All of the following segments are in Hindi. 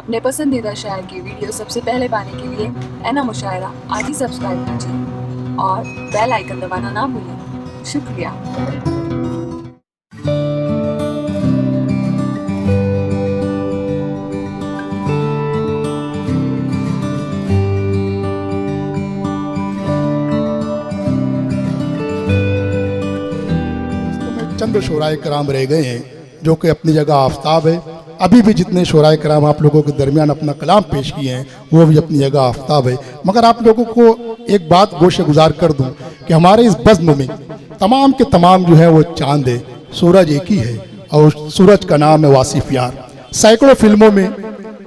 अपने पसंदीदा शायर की वीडियो सबसे पहले पाने के लिए एना मुशायरा आज ही सब्सक्राइब कीजिए और बेल आइकन दबाना ना भूलें। शुक्रिया। चंद शोराए कराम रह गए हैं जो कि अपनी जगह आफ्ताब है। अभी भी जितने शोराए कराम आप लोगों के दरमियान अपना कलाम पेश किए हैं वो भी अपनी जगह आफ्ताब है। मगर आप लोगों को एक बात गोशे गुजार कर दूं कि हमारे इस बज़्म में तमाम के तमाम जो है वो चांद है, सूरज एक ही है और सूरज का नाम है वासिफ यार। सैकड़ों फिल्मों में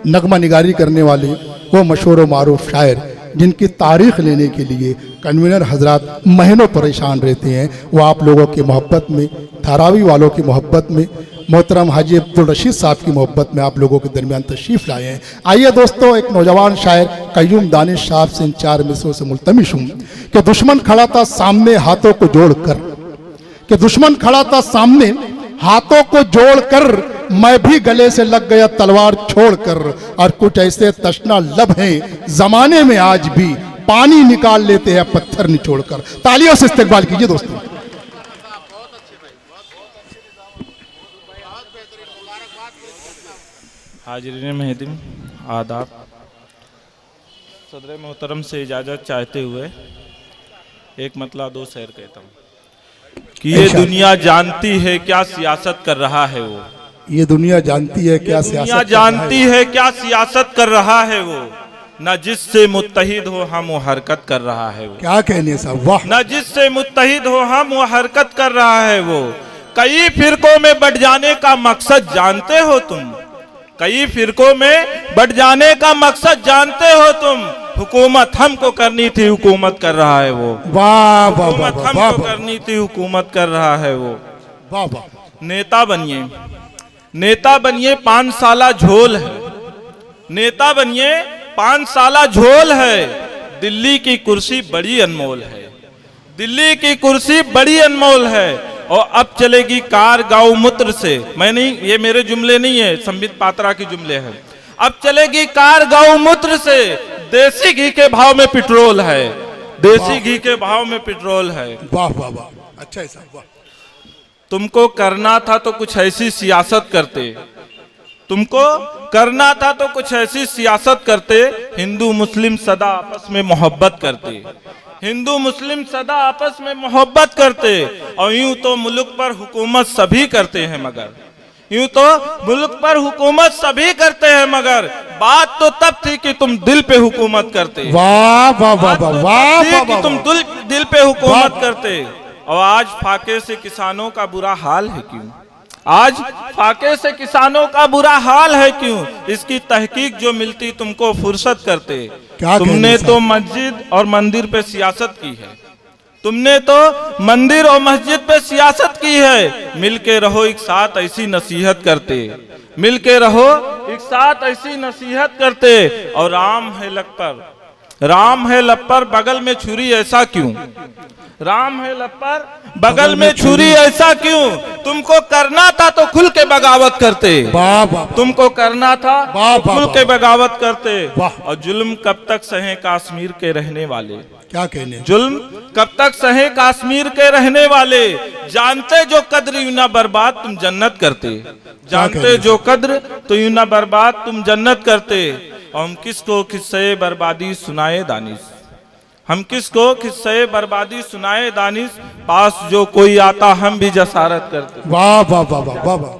नगमा निगारी करने वाले वो मशहूर व मारूफ शायर जिनकी तारीख लेने के लिए कन्वीनर हजरात महीनों परेशान रहते हैं, वो आप लोगों की मोहब्बत में, धारावी वालों की मोहब्बत में, मोहतरम हाजी अब्दुल रशीद साहब की मोहब्बत में आप लोगों के दरमियान तशरीफ़ लाए हैं। आइए दोस्तों, एक नौजवान शायर कय्यूम दानिश साहब से इन चार मिसरों से मुल्तमिस हूँ कि दुश्मन खड़ा था सामने हाथों को जोड़कर, कि दुश्मन खड़ा था सामने हाथों को जोड़कर, मैं भी गले से लग गया तलवार छोड़कर, और कुछ ऐसे तशना लब हैं जमाने में आज भी पानी निकाल लेते हैं पत्थर निचोड़कर। तालियों से इस्तकबाल कीजिए दोस्तों। हाजिरीन महदिम आदाब, सदर मोहतरम से इजाज़त चाहते हुए एक मतला दो शेर कहता हूँ कि ये दुनिया जानती है क्या सियासत कर रहा है वो, ये दुनिया जानती है क्या दुनिया जानती है क्या सियासत कर रहा है वो, न जिससे मुत्तहिद हो हम वो हरकत कर रहा है वो। क्या कहने साहब, वाह। न जिससे मुत्तहिद हो हम वो हरकत कर रहा है वो। कई फिरकों में बट जाने का मकसद जानते हो तुम, कई फिरकों में बट जाने का मकसद जानते हो तुम। हुकूमत हमको करनी थी हुकूमत कर रहा है वो, वाह वाह, हुकूमत हमको करनी थी हुकूमत कर रहा है वो। वाह वाह। नेता बनिए, नेता बनिए 5 साला झोल है, नेता बनिए 5 साला झोल है। दिल्ली की कुर्सी बड़ी अनमोल है, दिल्ली की कुर्सी बड़ी अनमोल है। और अब चलेगी कार गौ मूत्र से, मैं नहीं, ये मेरे जुमले नहीं है, संबित पात्रा के जुमले हैं। अब चलेगी कार गौ मूत्र से, देसी घी के भाव में पेट्रोल है, देसी घी के भाव में पेट्रोल है। वाह वाह वाह, अच्छा है साहब, वाह। तुमको करना था तो कुछ ऐसी सियासत करते, तुमको करना था तो कुछ ऐसी सियासत करते। हिंदू मुस्लिम सदा आपस में मोहब्बत करते, हिंदू मुस्लिम सदा आपस में मोहब्बत करते। और यूं तो मुल्क पर हुकूमत सभी करते हैं मगर, यूं तो मुल्क पर हुकूमत सभी करते हैं मगर, बात तो तब थी कि तुम दिल पे हुकूमत करते। वाह वाह वाह वाह, कि तुम दिल पे हुकूमत करते। और आज फाके से किसानों का बुरा हाल है क्यों, आज फाके से किसानों का बुरा हाल है क्यों। इसकी तहकीक जो मिलती तुमको फुर्सत करते। तुमने तो मस्जिद और मंदिर पे सियासत की है, तुमने तो मंदिर और मस्जिद पे सियासत की है। मिलके रहो एक साथ ऐसी नसीहत करते, मिलके रहो एक साथ ऐसी नसीहत करते। और राम है लप पर, राम है लप पर बगल में छुरी ऐसा क्यों, राम है लप पर बगल में छुरी ऐसा क्यों। तुमको करना था तो खुल के बगावत करते, तुमको करना था तो खुल के बगावत करते। और जुल्म कब तक सहे कश्मीर के रहने वाले, क्या कहने, जुल्म कब तक सहे कश्मीर के रहने वाले। जानते जो कद्र यूं ना बर्बाद तुम जन्नत करते, जानते जो कद्र तो यूं ना बर्बाद तुम जन्नत करते। और हम किसको किस्से बर्बादी सुनाए दानिश, हम किसको किस्से बर्बादी सुनाए दानिश। पास जो कोई आता हम भी जसारत करते। वाह वाह वाह वाह वाह।